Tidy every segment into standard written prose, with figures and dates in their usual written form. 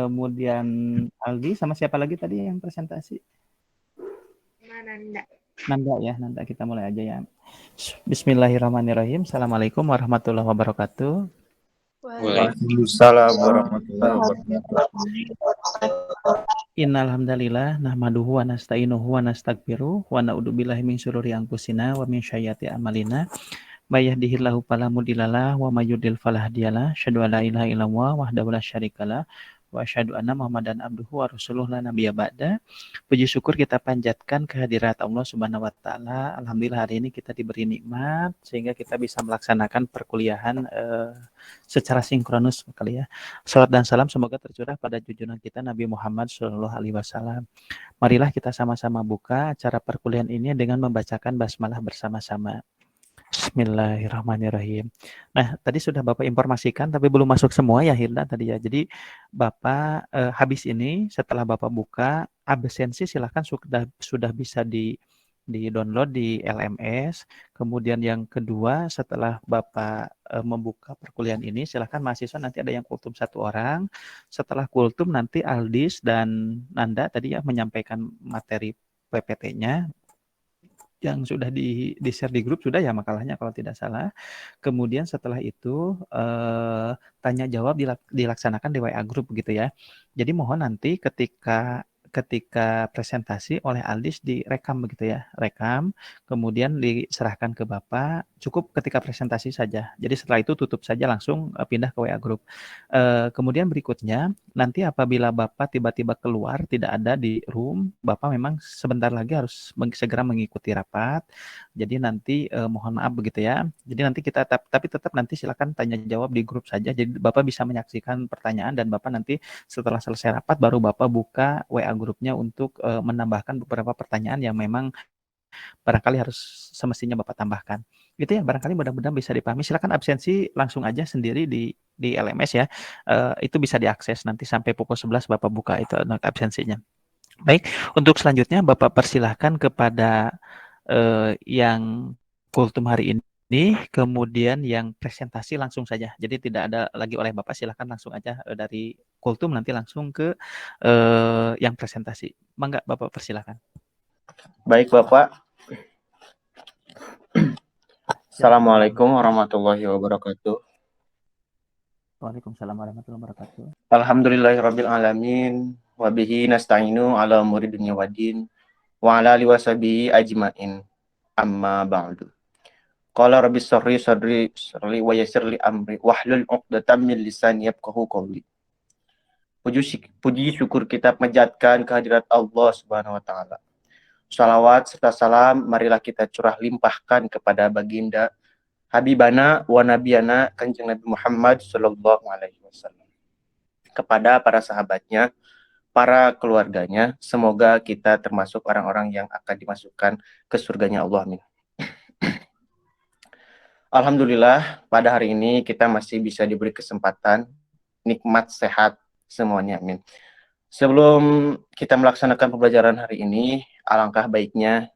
kemudian Aldi, sama siapa lagi tadi yang presentasi? Nanda. Nanda ya, Nanda, kita mulai aja ya. Bismillahirrahmanirrahim. Assalamualaikum warahmatullahi wabarakatuh. Waalaikumsalam warahmatullahi wabarakatuh. Innal hamdalillah nahmaduhu wa nasta'inuhu wa nastaghfiruh wa na'udzubillahi min syururi anfusina wa min sayyiati a'malina. May yahdihillahu fala mudhillalah wa may yudhlil fala hadiyalah. Asyhadu an la ilaha illallah wahdahu la syarikalah wa asyhadu anna Muhammadan abduhu wa rasuluhu la nabiyya ba'da. Puji syukur kita panjatkan kehadirat Allah Subhanahu wa taala. Alhamdulillah hari ini kita diberi nikmat sehingga kita bisa melaksanakan perkuliahan secara sinkronus kali ya. Salat dan salam semoga tercurah pada junjungan kita Nabi Muhammad sallallahu alaihi wasallam. Marilah kita sama-sama buka acara perkuliahan ini dengan membacakan basmalah bersama-sama. Bismillahirrahmanirrahim. Nah, tadi sudah Bapak informasikan, tapi belum masuk semua ya Hilda tadi ya. Jadi Bapak habis ini setelah Bapak buka absensi silahkan sudah bisa di download di LMS. Kemudian yang kedua setelah Bapak membuka perkuliahan ini silahkan mahasiswa nanti ada yang kultum 1 orang. Setelah kultum nanti Aldis dan Nanda tadi ya menyampaikan materi PPT-nya yang sudah di-share di grup sudah ya makalahnya kalau tidak salah. Kemudian setelah itu tanya jawab dilaksanakan di WA grup gitu ya. Jadi mohon nanti ketika presentasi oleh Aldis direkam begitu ya, rekam, kemudian diserahkan ke Bapak, cukup ketika presentasi saja. Jadi setelah itu tutup saja langsung pindah ke WA grup. Kemudian berikutnya, nanti apabila Bapak tiba-tiba keluar tidak ada di room, Bapak memang sebentar lagi harus segera mengikuti rapat. Jadi nanti mohon maaf begitu ya. Jadi nanti kita tapi tetap nanti silakan tanya jawab di grup saja. Jadi Bapak bisa menyaksikan pertanyaan dan Bapak nanti setelah selesai rapat baru Bapak buka WA grupnya untuk menambahkan beberapa pertanyaan yang memang barangkali harus semestinya Bapak tambahkan. Gitu ya, barangkali mudah-mudahan bisa dipahami. Silakan absensi langsung aja sendiri di LMS ya. Itu bisa diakses nanti sampai pukul 11 Bapak buka itu not absensinya. Baik, untuk selanjutnya Bapak persilahkan kepada yang kultum hari ini, kemudian yang presentasi langsung saja. Jadi tidak ada lagi oleh Bapak, silahkan langsung aja dari kultum nanti langsung ke yang presentasi. Mangga Bapak persilahkan. Baik Bapak. Assalamualaikum warahmatullahi wabarakatuh. Waalaikumsalam warahmatullahi wabarakatuh. Alhamdulillahirabbil alamin wa bihi nasta'inu ala umuri dunya waddin wa ala alihi washabihi ajmain. Amma ba'du. Qala rabbi shrah sadri wa yassir li amri wahlul 'uqdatam min lisani yafqahu qawli. Puji syukur kita panjatkan kehadirat Allah Subhanahu wa taala. Salawat serta salam marilah kita curah limpahkan kepada baginda Habibana wa Nabiyana Kanjeng Nabi Muhammad sallallahu alaihi wasallam. Kepada para sahabatnya, para keluarganya, semoga kita termasuk orang-orang yang akan dimasukkan ke surganya Allah. Amin. Alhamdulillah, pada hari ini kita masih bisa diberi kesempatan nikmat sehat semuanya. Amin. Sebelum kita melaksanakan pembelajaran hari ini, alangkah baiknya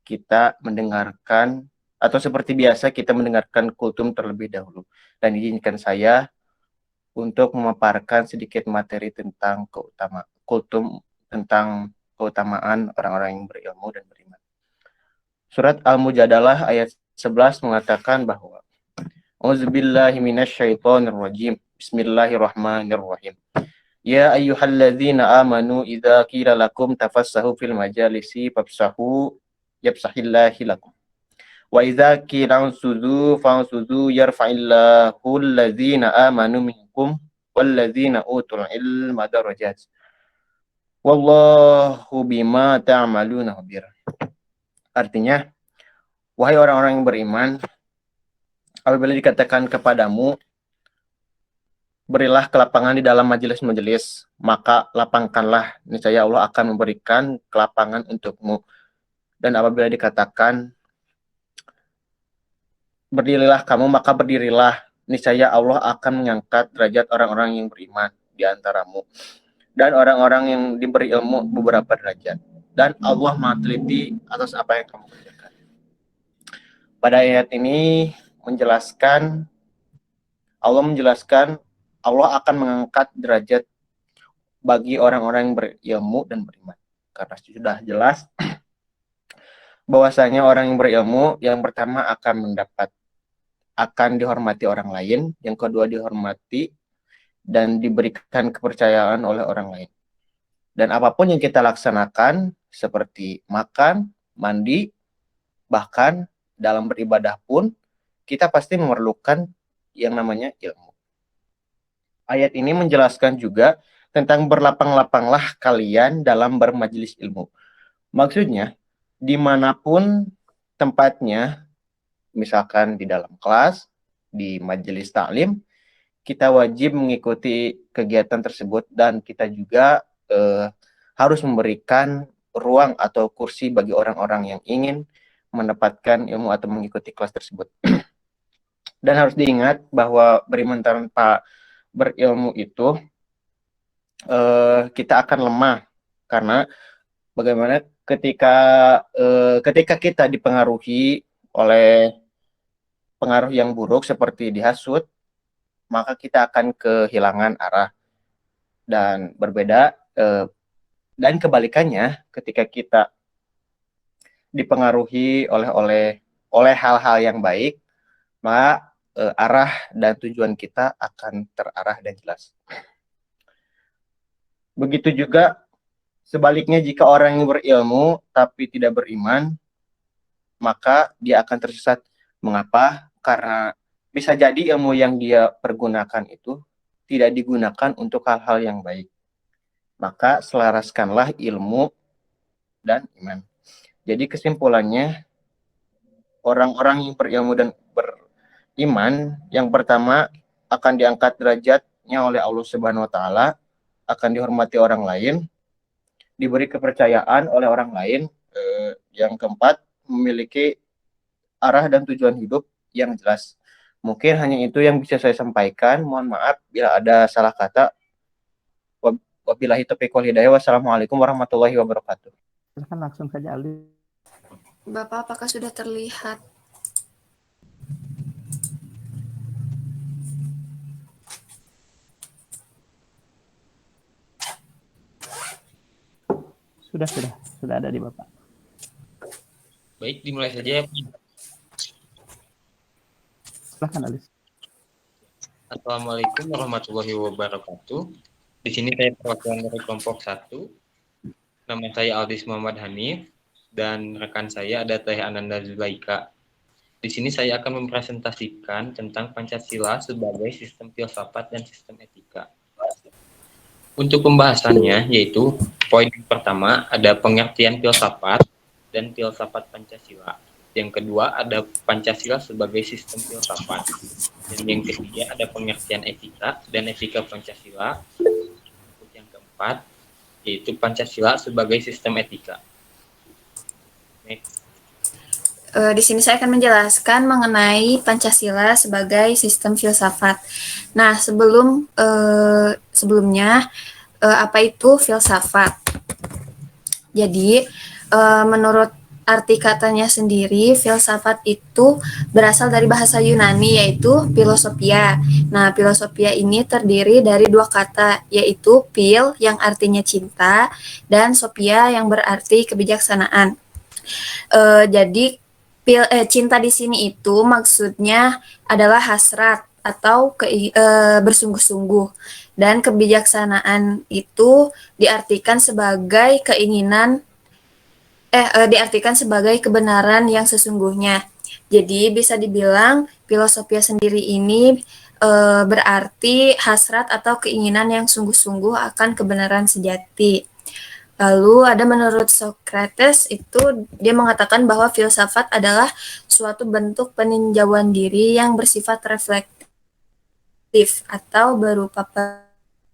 kita mendengarkan atau seperti biasa kita mendengarkan kultum terlebih dahulu. Dan izinkan saya untuk memaparkan sedikit materi tentang kultum tentang keutamaan orang-orang yang berilmu dan beriman. Surat Al-Mujadalah ayat 11 mengatakan bahwa Auzubillahi minasyaitonirrajim. Bismillahirrahmanirrahim. Ya ayyuhalladzina amanu idza qila lakum tafassahu fil majalisi fafsahu yafsahillahi lakum. Wa idza qila fansudu yarfa'illahu alladzina amanu minkum walladzina utul ilma darajat. Wallahu bima ta'maluna khabir. Artinya, wahai orang-orang yang beriman, apabila dikatakan kepadamu berilah kelapangan di dalam majelis-majelis, maka lapangkanlah, niscaya Allah akan memberikan kelapangan untukmu. Dan apabila dikatakan berdirilah kamu, maka berdirilah, niscaya Allah akan mengangkat derajat orang-orang yang beriman di antaramu. Dan orang-orang yang diberi ilmu beberapa derajat. Dan Allah Maha teliti atas apa yang kamu kerjakan. Pada ayat ini Allah menjelaskan Allah akan mengangkat derajat bagi orang-orang yang berilmu dan beriman. Karena sudah jelas bahwasanya orang yang berilmu yang pertama akan dihormati orang lain, yang kedua dihormati dan diberikan kepercayaan oleh orang lain. Dan apapun yang kita laksanakan seperti makan, mandi, bahkan dalam beribadah pun kita pasti memerlukan yang namanya ilmu. Ayat ini menjelaskan juga tentang berlapang-lapanglah kalian dalam bermajelis ilmu. Maksudnya, dimanapun tempatnya, misalkan di dalam kelas, di majelis taklim, kita wajib mengikuti kegiatan tersebut dan kita juga harus memberikan ruang atau kursi bagi orang-orang yang ingin mendapatkan ilmu atau mengikuti kelas tersebut. Dan harus diingat bahwa beriman tanpa berilmu itu kita akan lemah karena bagaimana ketika kita dipengaruhi oleh pengaruh yang buruk seperti dihasut, maka kita akan kehilangan arah dan berbeda dan kebalikannya ketika kita dipengaruhi oleh hal-hal yang baik, maka arah dan tujuan kita akan terarah dan jelas. Begitu juga sebaliknya, jika orang yang berilmu tapi tidak beriman, maka dia akan tersesat. Mengapa? Karena bisa jadi ilmu yang dia pergunakan itu tidak digunakan untuk hal-hal yang baik. Maka selaraskanlah ilmu dan iman. Jadi kesimpulannya, orang-orang yang berilmu dan beriman, yang pertama akan diangkat derajatnya oleh Allah Subhanahu wa taala, akan dihormati orang lain, diberi kepercayaan oleh orang lain, yang keempat memiliki arah dan tujuan hidup yang jelas. Mungkin hanya itu yang bisa saya sampaikan. Mohon maaf bila ada salah kata. Wabillahi taufiq wal hidayah. Wassalamualaikum warahmatullahi wabarakatuh. Silakan langsung saja Aldi. Bapak, apakah sudah terlihat? Sudah ada di Bapak. Baik, dimulai saja ya. Silakan Alis. Assalamualaikum warahmatullahi wabarakatuh. Di sini saya perwakilan dari kelompok 1. Nama saya Aldis Muhammad Hanif dan rekan saya ada Teh Ananda Zulaika. Di sini saya akan mempresentasikan tentang Pancasila sebagai sistem filsafat dan sistem etika. Untuk pembahasannya yaitu poin yang pertama ada pengertian filsafat dan filsafat Pancasila. Yang kedua ada Pancasila sebagai sistem filsafat. Dan yang ketiga ada pengertian etika dan etika Pancasila. Yang keempat yaitu Pancasila sebagai sistem etika. Di sini saya akan menjelaskan mengenai Pancasila sebagai sistem filsafat. Nah, sebelumnya apa itu filsafat? Jadi, menurut arti katanya sendiri, filsafat itu berasal dari bahasa Yunani, yaitu philosophia. Nah, philosophia ini terdiri dari dua kata, yaitu phil yang artinya cinta, dan sophia yang berarti kebijaksanaan. Jadi, cinta di sini itu maksudnya adalah hasrat atau bersungguh-sungguh. Dan kebijaksanaan itu diartikan sebagai diartikan sebagai kebenaran yang sesungguhnya. Jadi bisa dibilang filosofia sendiri ini berarti hasrat atau keinginan yang sungguh-sungguh akan kebenaran sejati. Lalu ada menurut Socrates itu dia mengatakan bahwa filsafat adalah suatu bentuk peninjauan diri yang bersifat reflektif atau berupa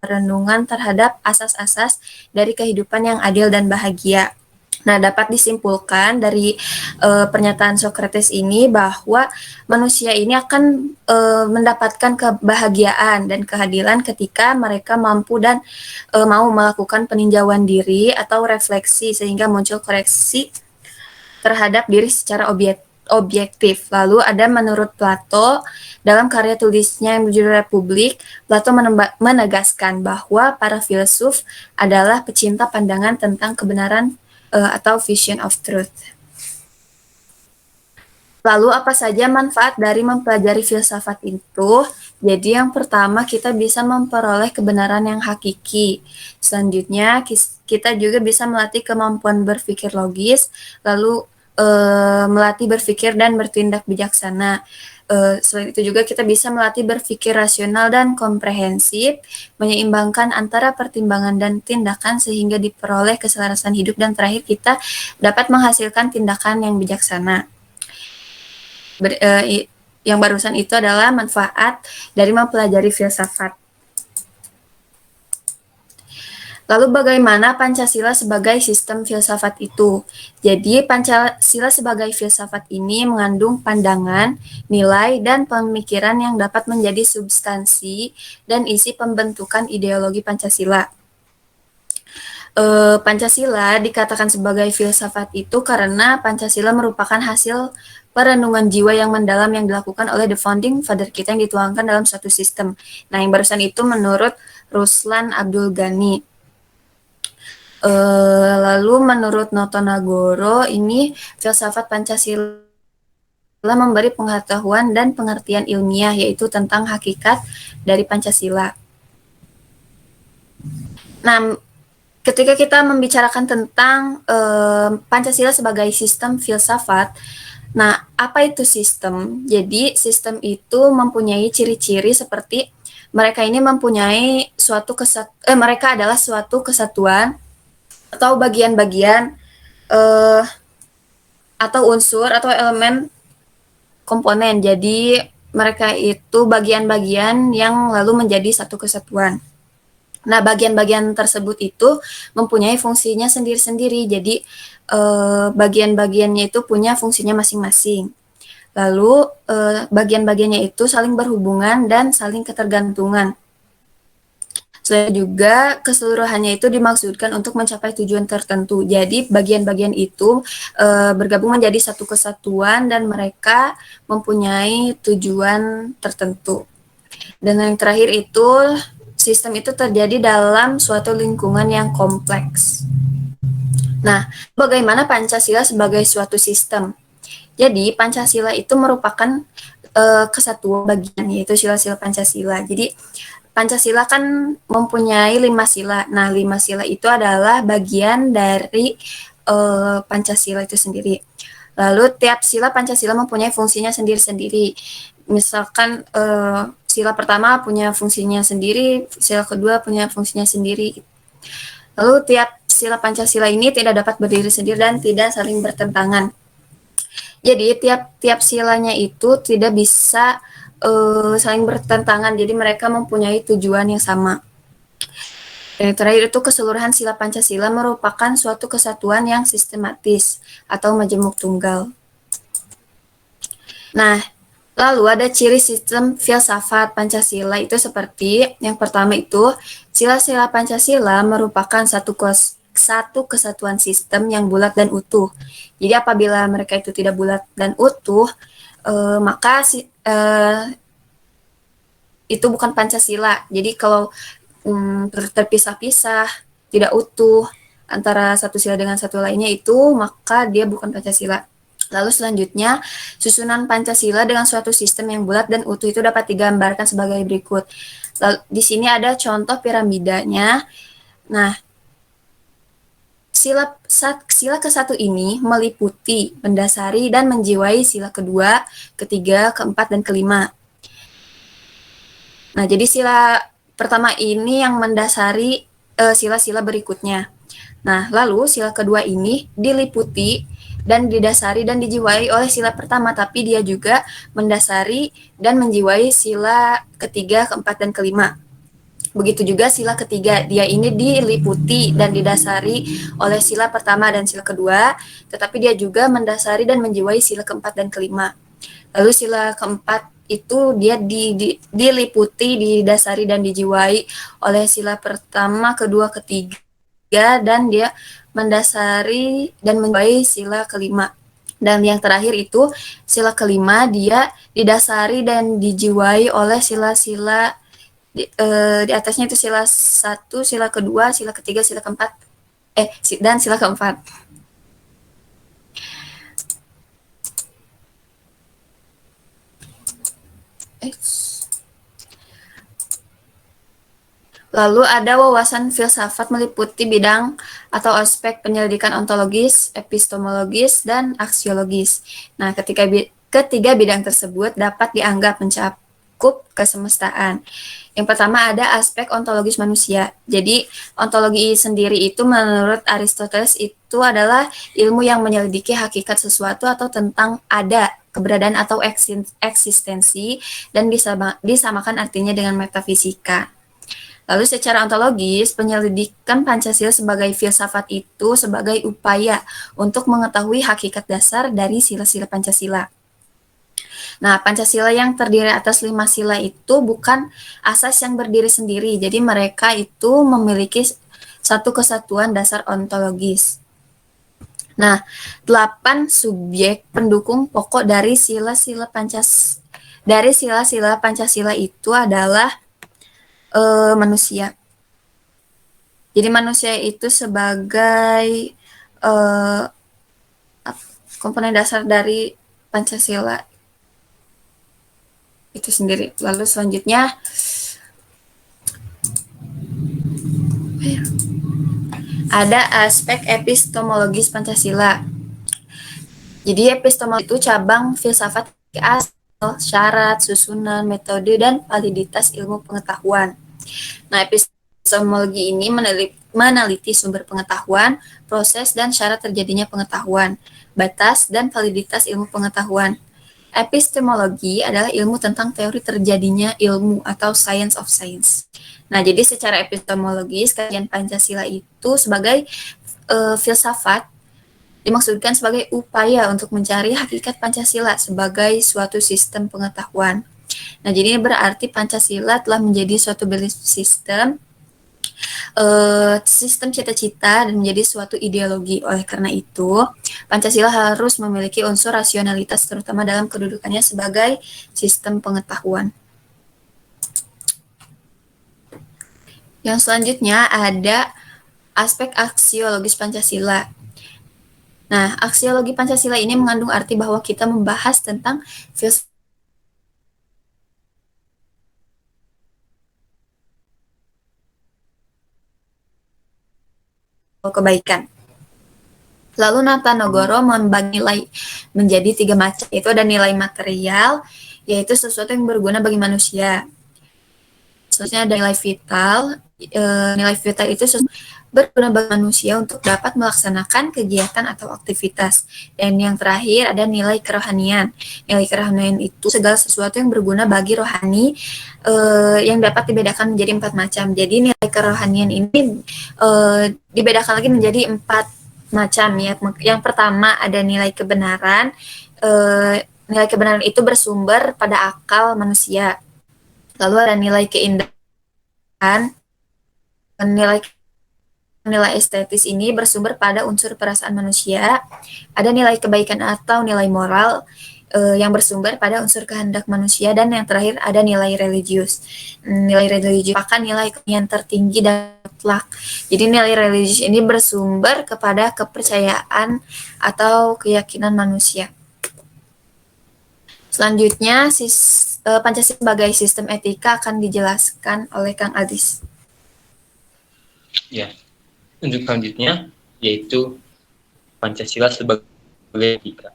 perenungan terhadap asas-asas dari kehidupan yang adil dan bahagia. Nah, dapat disimpulkan dari pernyataan Socrates ini bahwa manusia ini akan mendapatkan kebahagiaan dan keadilan ketika mereka mampu dan mau melakukan peninjauan diri atau refleksi sehingga muncul koreksi terhadap diri secara objektif. Lalu ada menurut Plato, dalam karya tulisnya yang berjudul Republik, Plato menegaskan bahwa para filsuf adalah pecinta pandangan tentang kebenaran atau vision of truth. Lalu apa saja manfaat dari mempelajari filsafat itu? Jadi yang pertama kita bisa memperoleh kebenaran yang hakiki. Selanjutnya kita juga bisa melatih kemampuan berpikir logis, lalu melatih berpikir dan bertindak bijaksana. Selain itu juga kita bisa melatih berpikir rasional dan komprehensif, menyeimbangkan antara pertimbangan dan tindakan sehingga diperoleh keselarasan hidup, dan terakhir kita dapat menghasilkan tindakan yang bijaksana. Yang barusan itu adalah manfaat dari mempelajari filsafat. Lalu bagaimana Pancasila sebagai sistem filsafat itu? Jadi Pancasila sebagai filsafat ini mengandung pandangan, nilai, dan pemikiran yang dapat menjadi substansi dan isi pembentukan ideologi Pancasila. Pancasila dikatakan sebagai filsafat itu karena Pancasila merupakan hasil perenungan jiwa yang mendalam yang dilakukan oleh the founding father kita yang dituangkan dalam suatu sistem. Nah, yang barusan itu menurut Ruslan Abdul Ghani. Lalu menurut Noto Nagoro, ini filsafat Pancasila memberi pengetahuan dan pengertian ilmiah, yaitu tentang hakikat dari Pancasila. Nah, ketika kita membicarakan tentang Pancasila sebagai sistem filsafat, nah, apa itu sistem? Jadi, sistem itu mempunyai ciri-ciri seperti mereka ini mempunyai mereka adalah suatu kesatuan atau bagian-bagian atau unsur atau elemen komponen. Jadi, mereka itu bagian-bagian yang lalu menjadi satu kesatuan. Nah, bagian-bagian tersebut itu mempunyai fungsinya sendiri-sendiri. Jadi, bagian-bagiannya itu punya fungsinya masing-masing. Lalu, bagian-bagiannya itu saling berhubungan dan saling ketergantungan. Selain juga, keseluruhannya itu dimaksudkan untuk mencapai tujuan tertentu. Jadi, bagian-bagian itu bergabung menjadi satu kesatuan dan mereka mempunyai tujuan tertentu. Dan yang terakhir itu, sistem itu terjadi dalam suatu lingkungan yang kompleks. Nah, bagaimana Pancasila sebagai suatu sistem? Jadi, Pancasila itu merupakan kesatuan bagian, yaitu sila-sila Pancasila. Jadi, Pancasila kan mempunyai 5 sila. Nah, 5 sila itu adalah bagian dari Pancasila itu sendiri. Lalu, tiap sila Pancasila mempunyai fungsinya sendiri-sendiri. Misalkan, sila pertama punya fungsinya sendiri, sila kedua punya fungsinya sendiri. Lalu tiap sila Pancasila ini tidak dapat berdiri sendiri dan tidak saling bertentangan. Jadi tiap silanya itu tidak bisa saling bertentangan, jadi mereka mempunyai tujuan yang sama. Dan yang terakhir itu keseluruhan sila Pancasila merupakan suatu kesatuan yang sistematis atau majemuk tunggal. Nah, lalu ada ciri sistem filsafat Pancasila itu seperti yang pertama itu, sila-sila Pancasila merupakan satu kesatuan sistem yang bulat dan utuh. Jadi apabila mereka itu tidak bulat dan utuh, maka itu bukan Pancasila. Jadi kalau terpisah-pisah, tidak utuh antara satu sila dengan satu lainnya itu, maka dia bukan Pancasila. Lalu selanjutnya, susunan Pancasila dengan suatu sistem yang bulat dan utuh itu dapat digambarkan sebagai berikut. Lalu, di sini ada contoh piramidanya. Nah, sila ke-1 ini meliputi, mendasari, dan menjiwai sila kedua, ketiga, keempat, dan kelima. Nah, jadi sila pertama ini yang mendasari sila-sila berikutnya. Nah, lalu sila kedua ini diliputi dan didasari dan dijiwai oleh sila pertama, tapi dia juga mendasari dan menjiwai sila ketiga, keempat, dan kelima. Begitu juga sila ketiga, dia ini diliputi dan didasari oleh sila pertama dan sila kedua, tetapi dia juga mendasari dan menjiwai sila keempat dan kelima. Lalu sila keempat itu dia diliputi, didasari, dan dijiwai oleh sila pertama, kedua, ketiga, dan dia mendasari dan menjiwai sila kelima. Dan yang terakhir itu sila kelima, dia didasari dan dijiwai oleh sila-sila di atasnya itu sila 1, sila kedua, sila ketiga, sila keempat, dan sila keempat. Lalu ada wawasan filsafat meliputi bidang atau aspek penyelidikan ontologis, epistemologis, dan aksiologis. Nah, ketiga bidang tersebut dapat dianggap mencakup kesemestaan. Yang pertama ada aspek ontologis manusia. Jadi, ontologi sendiri itu menurut Aristoteles itu adalah ilmu yang menyelidiki hakikat sesuatu atau tentang ada, keberadaan atau eksistensi, dan disamakan artinya dengan metafisika. Lalu secara ontologis, penyelidikan Pancasila sebagai filsafat itu sebagai upaya untuk mengetahui hakikat dasar dari sila-sila Pancasila. Nah, Pancasila yang terdiri atas 5 sila itu bukan asas yang berdiri sendiri, jadi mereka itu memiliki satu kesatuan dasar ontologis. Nah, 8 subjek pendukung pokok dari sila-sila Pancasila itu adalah manusia. Jadi manusia itu sebagai komponen dasar dari Pancasila itu sendiri. Lalu selanjutnya ada aspek epistemologis Pancasila. Jadi epistemologi itu cabang filsafat asal, syarat, susunan, metode, dan validitas ilmu pengetahuan. Nah, epistemologi ini meneliti sumber pengetahuan, proses dan syarat terjadinya pengetahuan, batas dan validitas ilmu pengetahuan. Epistemologi adalah ilmu tentang teori terjadinya ilmu atau science of science. Nah, jadi secara epistemologis, kajian Pancasila itu sebagai filsafat dimaksudkan sebagai upaya untuk mencari hakikat Pancasila sebagai suatu sistem pengetahuan. Nah, jadi ini berarti Pancasila telah menjadi suatu belief system, sistem cita-cita, dan menjadi suatu ideologi. Oleh karena itu, Pancasila harus memiliki unsur rasionalitas, terutama dalam kedudukannya sebagai sistem pengetahuan. Yang selanjutnya ada aspek aksiologis Pancasila. Nah, aksiologi Pancasila ini mengandung arti bahwa kita membahas tentang filsafat kebaikan. Lalu Natanogoro membagi nilai menjadi 3 macam, yaitu ada nilai material, yaitu sesuatu yang berguna bagi manusia. Selanjutnya ada nilai vital. Nilai vital itu berguna bagi manusia untuk dapat melaksanakan kegiatan atau aktivitas. Dan yang terakhir ada nilai kerohanian. Nilai kerohanian itu segala sesuatu yang berguna bagi rohani yang dapat dibedakan menjadi 4 macam. Jadi nilai kerohanian ini dibedakan lagi menjadi 4 macam ya. Yang pertama ada nilai kebenaran. Nilai kebenaran itu bersumber pada akal manusia. Lalu ada nilai keindahan. Nilai estetis ini bersumber pada unsur perasaan manusia. Ada nilai kebaikan atau nilai moral yang bersumber pada unsur kehendak manusia. Dan yang terakhir ada nilai religius. Nilai religius merupakan nilai yang tertinggi dan mutlak. Jadi nilai religius ini bersumber kepada kepercayaan atau keyakinan manusia. Selanjutnya, Pancasila sebagai sistem etika akan dijelaskan oleh Kang Adis. Ya, untuk selanjutnya yaitu Pancasila sebagai etika.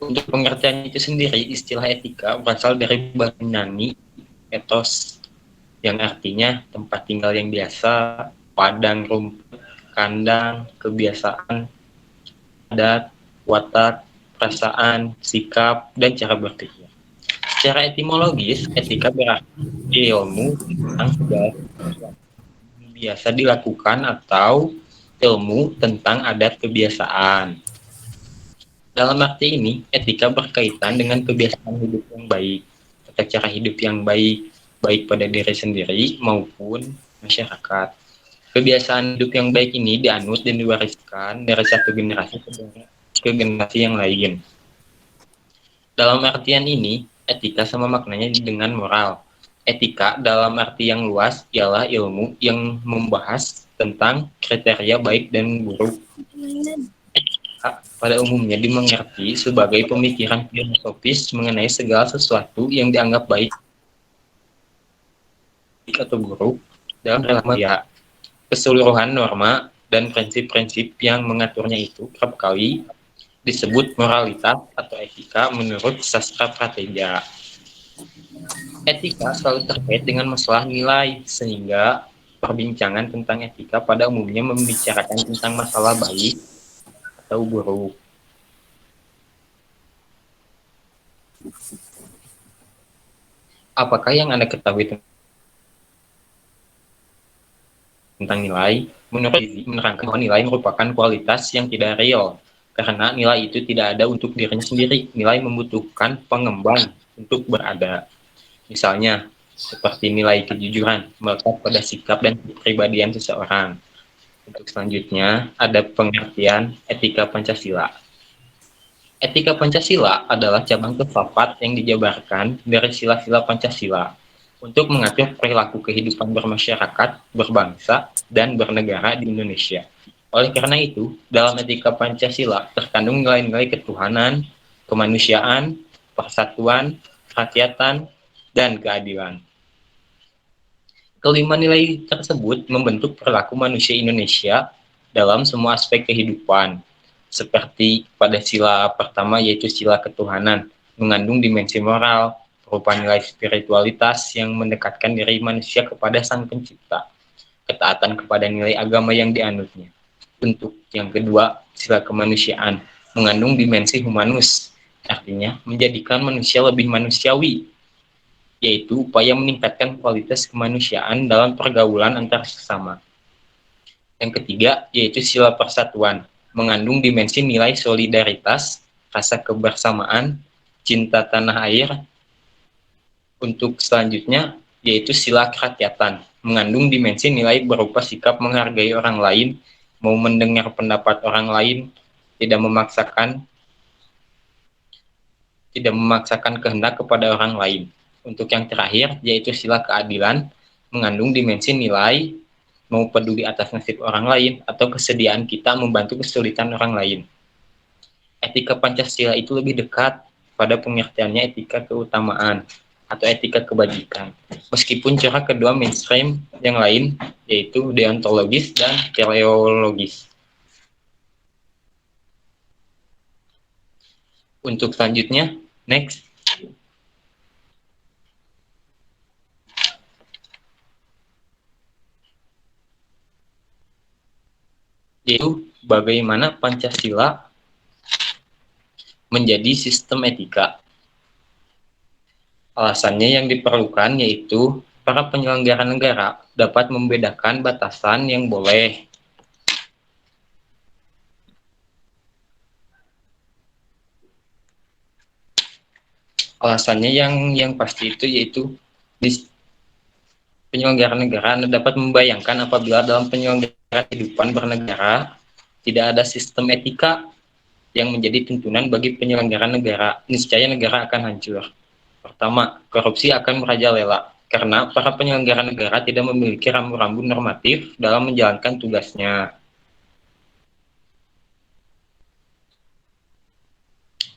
Untuk pengertian itu sendiri, istilah etika berasal dari bahasa Yunani etos, yang artinya tempat tinggal yang biasa, padang rumput, kandang, kebiasaan, adat, watak, perasaan, sikap, dan cara berpikir. Secara etimologis, etika berarti ilmu tentang segala sesuatu biasa dilakukan atau ilmu tentang adat kebiasaan. Dalam arti ini, etika berkaitan dengan kebiasaan hidup yang baik, tata cara hidup yang baik, baik pada diri sendiri maupun masyarakat. Kebiasaan hidup yang baik ini dianut dan diwariskan dari satu generasi ke generasi yang lain. Dalam artian ini, etika sama maknanya dengan moral. Etika dalam arti yang luas ialah ilmu yang membahas tentang kriteria baik dan buruk. Etika pada umumnya dimengerti sebagai pemikiran filosofis mengenai segala sesuatu yang dianggap baik atau buruk dalam relasi manusia. Keseluruhan norma dan prinsip-prinsip yang mengaturnya itu kerap kali disebut moralitas atau etika menurut sastra prateja. Etika selalu terkait dengan masalah nilai, sehingga perbincangan tentang etika pada umumnya membicarakan tentang masalah baik atau buruk. Apakah yang Anda ketahui tentang nilai? Menurut Gizi, menerangkan bahwa nilai merupakan kualitas yang tidak real, karena nilai itu tidak ada untuk dirinya sendiri. Nilai membutuhkan pengembang untuk berada. Misalnya, seperti nilai kejujuran, melekat pada sikap dan kepribadian seseorang. Untuk selanjutnya, ada pengertian etika Pancasila. Etika Pancasila adalah cabang filsafat yang dijabarkan dari sila-sila Pancasila untuk mengatur perilaku kehidupan bermasyarakat, berbangsa, dan bernegara di Indonesia. Oleh karena itu, dalam etika Pancasila terkandung nilai-nilai ketuhanan, kemanusiaan, persatuan, kerakyatan, dan keadilan. Kelima nilai tersebut membentuk perilaku manusia Indonesia dalam semua aspek kehidupan. Seperti pada sila pertama yaitu sila ketuhanan, mengandung dimensi moral, berupa nilai spiritualitas yang mendekatkan diri manusia kepada Sang Pencipta, ketaatan kepada nilai agama yang dianutnya. Bentuk yang kedua, sila kemanusiaan, mengandung dimensi humanus, artinya menjadikan manusia lebih manusiawi, yaitu upaya meningkatkan kualitas kemanusiaan dalam pergaulan antar sesama. Yang ketiga, yaitu sila persatuan, mengandung dimensi nilai solidaritas, rasa kebersamaan, cinta tanah air. Untuk selanjutnya, yaitu sila kerakyatan, mengandung dimensi nilai berupa sikap menghargai orang lain, mau mendengar pendapat orang lain, tidak memaksakan kehendak kepada orang lain. Untuk yang terakhir, yaitu sila keadilan, mengandung dimensi nilai mau peduli atas nasib orang lain atau kesediaan kita membantu kesulitan orang lain. Etika Pancasila itu lebih dekat pada pengertiannya etika keutamaan atau etika kebajikan. Meskipun cara kedua mainstream yang lain, yaitu deontologis dan teleologis. Untuk selanjutnya, next. Yaitu bagaimana Pancasila menjadi sistem etika. Alasannya yang diperlukan yaitu para penyelenggara negara dapat membedakan batasan yang boleh alasannya yang pasti itu yaitu penyelenggara negara dapat membayangkan apabila dalam penyelenggaraan kehidupan bernegara tidak ada sistem etika yang menjadi tuntunan bagi penyelenggara negara, niscaya negara akan hancur. Pertama, korupsi akan merajalela karena para penyelenggara negara tidak memiliki rambu-rambu normatif dalam menjalankan tugasnya.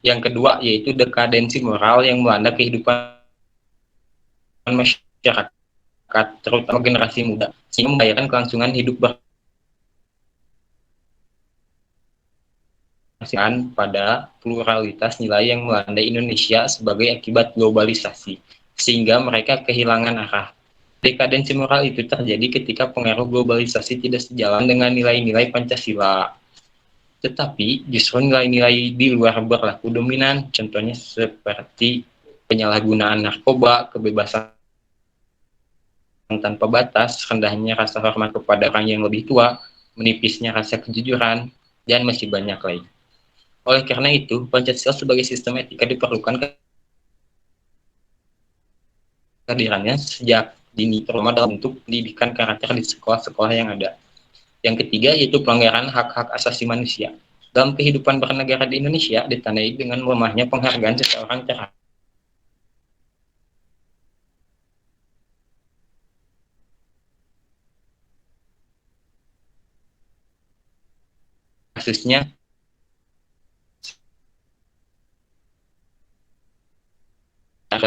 Yang kedua, yaitu dekadensi moral yang melanda kehidupan masyarakat, terutama generasi muda, sehingga membahayakan kelangsungan hidup pada pluralitas nilai yang melanda Indonesia sebagai akibat globalisasi, sehingga mereka kehilangan arah. Dekadensi moral itu terjadi ketika pengaruh globalisasi tidak sejalan dengan nilai-nilai Pancasila. Tetapi justru nilai-nilai di luar berlaku dominan, contohnya seperti penyalahgunaan narkoba, kebebasan tanpa batas, rendahnya rasa hormat kepada orang yang lebih tua, menipisnya rasa kejujuran, dan masih banyak lain. Oleh karena itu, Pancasila sebagai sistem etika diperlukan kehadirannya sejak dini, terutama dalam bentuk pendidikan karakter di sekolah-sekolah yang ada. Yang ketiga yaitu pelanggaran hak-hak asasi manusia. Dalam kehidupan bernegara di Indonesia ditandai dengan lemahnya penghargaan seseorang terhadap kasusnya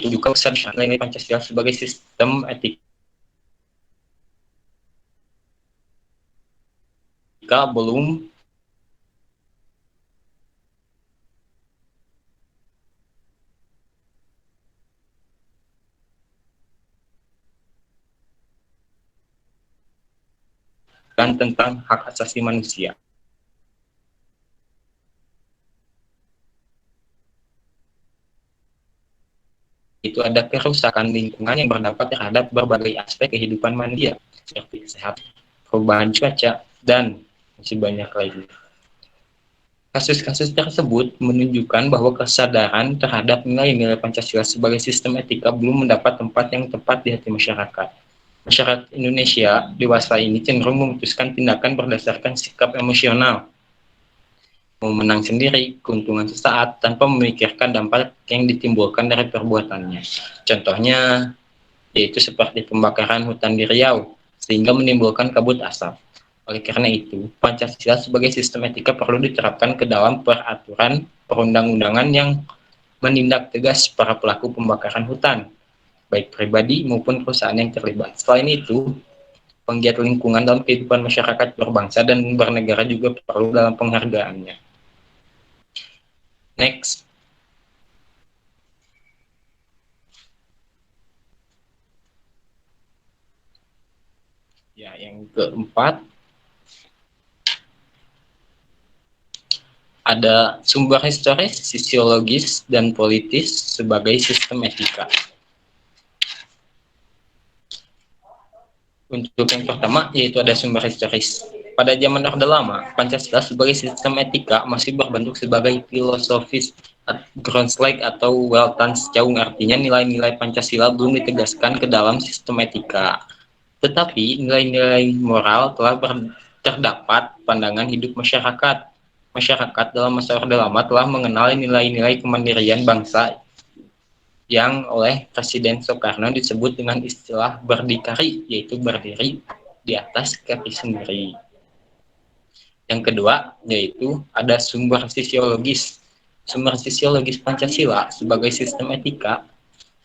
juga besar nilai Pancasila sebagai sistem etika belum dan tentang hak asasi manusia. Itu ada kerusakan lingkungan yang berdampak terhadap berbagai aspek kehidupan manusia seperti kesehatan, perubahan cuaca, dan masih banyak lagi. Kasus-kasus tersebut menunjukkan bahwa kesadaran terhadap nilai-nilai Pancasila sebagai sistem etika belum mendapat tempat yang tepat di hati masyarakat. Masyarakat Indonesia dewasa ini cenderung memutuskan tindakan berdasarkan sikap emosional, mau menang sendiri, keuntungan sesaat, tanpa memikirkan dampak yang ditimbulkan dari perbuatannya. Contohnya, yaitu seperti pembakaran hutan di Riau, sehingga menimbulkan kabut asap. Oleh karena itu, Pancasila sebagai sistem etika perlu diterapkan ke dalam peraturan perundang-undangan yang menindak tegas para pelaku pembakaran hutan, baik pribadi maupun perusahaan yang terlibat. Selain itu, penggiat lingkungan dalam kehidupan masyarakat berbangsa dan bernegara juga perlu dalam penghargaannya. Next. Ya, yang keempat, ada sumber historis, sosiologis, dan politis sebagai sistem etika. Untuk yang pertama, yaitu ada sumber historis. Pada zaman Orde Lama, Pancasila sebagai sistem etika masih berbentuk sebagai filosofis groundslike atau Weltanschauung, artinya nilai-nilai Pancasila belum ditegaskan ke dalam sistem etika. Tetapi nilai-nilai moral telah terdapat pandangan hidup masyarakat. Masyarakat dalam masa Orde Lama telah mengenal nilai-nilai kemandirian bangsa yang oleh Presiden Soekarno disebut dengan istilah berdikari, yaitu berdiri di atas kaki sendiri. Yang kedua, yaitu ada sumber sosiologis. Sumber sosiologis Pancasila sebagai sistem etika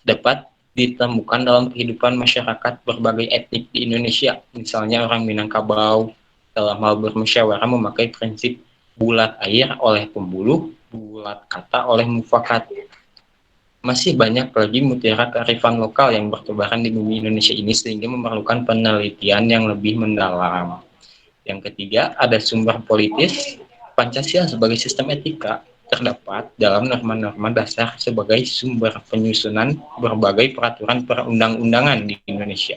dapat ditemukan dalam kehidupan masyarakat berbagai etnik di Indonesia. Misalnya orang Minangkabau dalam hal bermusyawarah memakai prinsip bulat air oleh pembuluh, bulat kata oleh mufakat. Masih banyak lagi mutiara kearifan lokal yang bertebaran di bumi Indonesia ini sehingga memerlukan penelitian yang lebih mendalam. Yang ketiga, ada sumber politis. Pancasila sebagai sistem etika terdapat dalam norma-norma dasar sebagai sumber penyusunan berbagai peraturan perundang-undangan di Indonesia.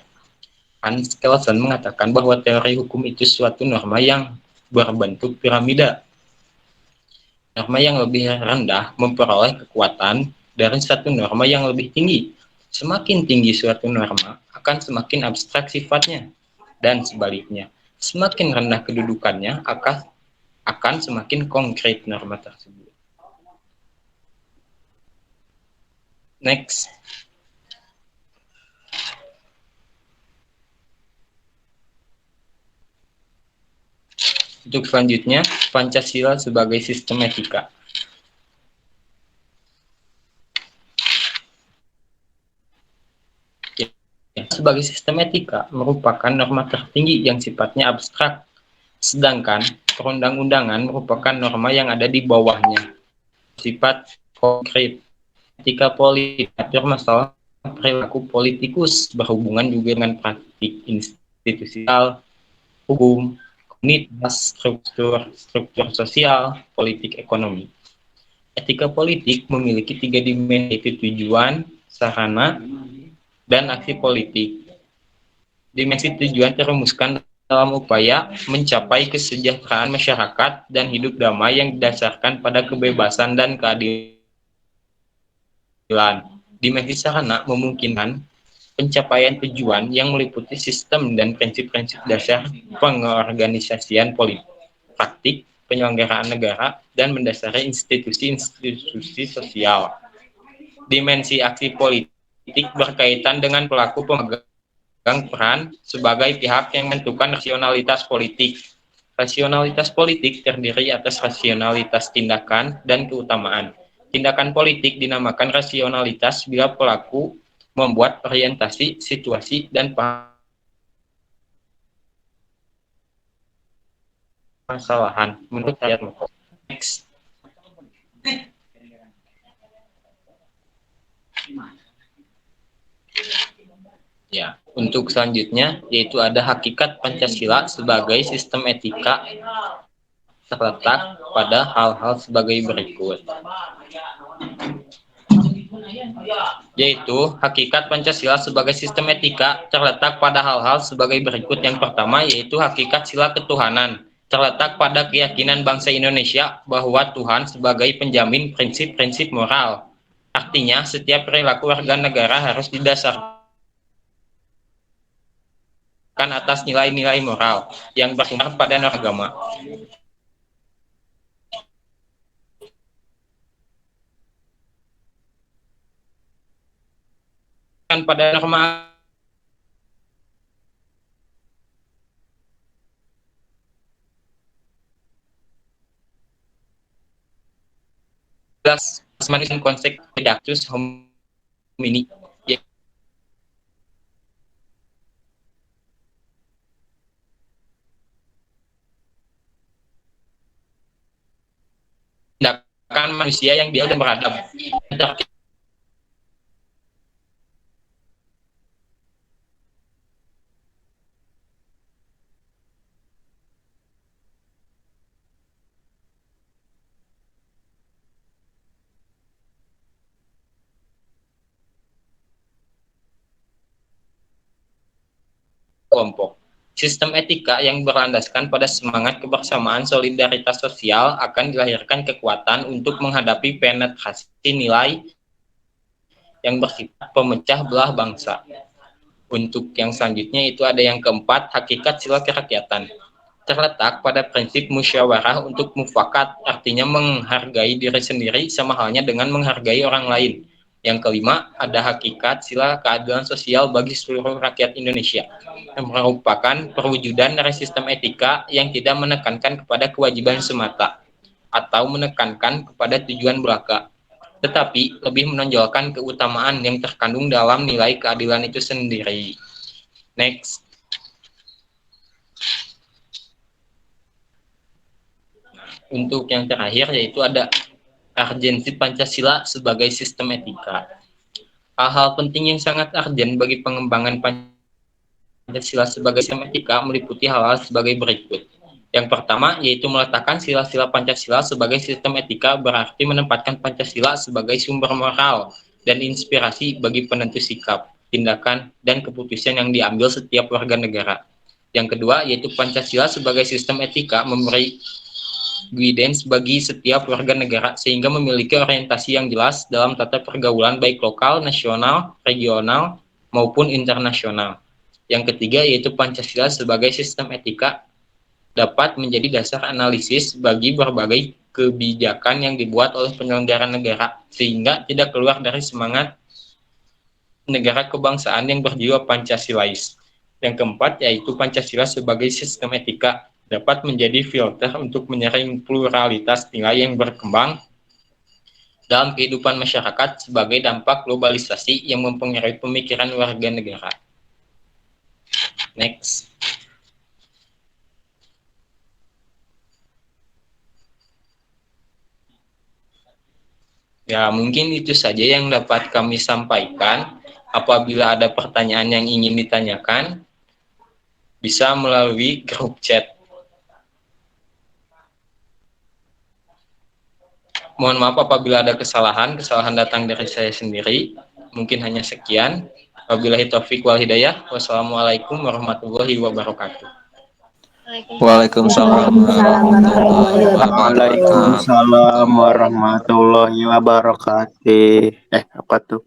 Hans Kelsen mengatakan bahwa teori hukum itu suatu norma yang berbentuk piramida. Norma yang lebih rendah memperoleh kekuatan dari satu norma yang lebih tinggi. Semakin tinggi suatu norma, akan semakin abstrak sifatnya. Dan sebaliknya, semakin rendah kedudukannya, akan semakin konkret norma tersebut. Next. Untuk selanjutnya, Pancasila sebagai sistem etika. Sebagai sistem etika merupakan norma tertinggi yang sifatnya abstrak, sedangkan perundang-undangan merupakan norma yang ada di bawahnya, sifat konkret. Etika politik mengatur masalah perilaku politikus berhubungan juga dengan praktik institusional, hukum, komunitas, struktur sosial, politik ekonomi. Etika politik memiliki 3 dimensi, yaitu tujuan, sarana, dan aksi politik. Dimensi tujuan terumuskan dalam upaya mencapai kesejahteraan masyarakat dan hidup damai yang didasarkan pada kebebasan dan keadilan. Dimensi sarana memungkinkan pencapaian tujuan yang meliputi sistem dan prinsip-prinsip dasar pengorganisasian politik, praktik, penyelenggaraan negara, dan mendasari institusi-institusi sosial. Dimensi aksi politik berkaitan dengan pelaku pemegang peran sebagai pihak yang menentukan rasionalitas politik. Rasionalitas politik terdiri atas rasionalitas tindakan dan keutamaan. Tindakan politik dinamakan rasionalitas bila pelaku membuat orientasi, situasi, dan permasalahan menurut ayat pokok. Next. Ya, untuk selanjutnya yaitu ada hakikat Pancasila sebagai sistem etika terletak pada hal-hal sebagai berikut. Yaitu hakikat Pancasila sebagai sistem etika terletak pada hal-hal sebagai berikut. Yang pertama yaitu hakikat sila ketuhanan terletak pada keyakinan bangsa Indonesia bahwa Tuhan sebagai penjamin prinsip-prinsip moral. Artinya setiap perilaku warga negara harus didasarkan atas nilai-nilai moral yang bersumber pada norma agama. Pada norma manusia konsep redactus homini tindakan manusia yang biadab dan beradab. Kelompok. Sistem etika yang berlandaskan pada semangat kebersamaan solidaritas sosial akan dilahirkan kekuatan untuk menghadapi penetrasi nilai yang bersifat pemecah belah bangsa. Untuk yang selanjutnya itu ada yang keempat, hakikat sila kerakyatan. Terletak pada prinsip musyawarah untuk mufakat, artinya menghargai diri sendiri sama halnya dengan menghargai orang lain. Yang kelima, ada hakikat sila keadilan sosial bagi seluruh rakyat Indonesia, yang merupakan perwujudan dari sistem etika yang tidak menekankan kepada kewajiban semata atau menekankan kepada tujuan belaka, tetapi lebih menonjolkan keutamaan yang terkandung dalam nilai keadilan itu sendiri. Next. Untuk yang terakhir yaitu ada urgensi Pancasila sebagai sistem etika. Hal-hal penting yang sangat urgent bagi pengembangan Pancasila sebagai sistem etika meliputi hal-hal sebagai berikut. Yang pertama yaitu meletakkan sila-sila Pancasila sebagai sistem etika berarti menempatkan Pancasila sebagai sumber moral dan inspirasi bagi penentu sikap, tindakan, dan keputusan yang diambil setiap warga negara. Yang kedua yaitu Pancasila sebagai sistem etika memberi guidance bagi setiap warga negara sehingga memiliki orientasi yang jelas dalam tata pergaulan baik lokal, nasional, regional, maupun internasional. Yang ketiga yaitu Pancasila sebagai sistem etika dapat menjadi dasar analisis bagi berbagai kebijakan yang dibuat oleh penyelenggara negara sehingga tidak keluar dari semangat negara kebangsaan yang berjiwa Pancasilais. Yang keempat yaitu Pancasila sebagai sistem etika dapat menjadi filter untuk menyaring pluralitas nilai yang berkembang dalam kehidupan masyarakat sebagai dampak globalisasi yang mempengaruhi pemikiran warga negara. Next. Ya, mungkin itu saja yang dapat kami sampaikan. Apabila ada pertanyaan yang ingin ditanyakan, bisa melalui grup chat. Mohon maaf apabila ada kesalahan datang dari saya sendiri. Mungkin hanya sekian. Wabillahi taufik wal hidayah. Wassalamualaikum warahmatullahi wabarakatuh. Waalaikumsalam warahmatullahi wabarakatuh. Waalaikumsalam warahmatullahi wabarakatuh. Apa tuh?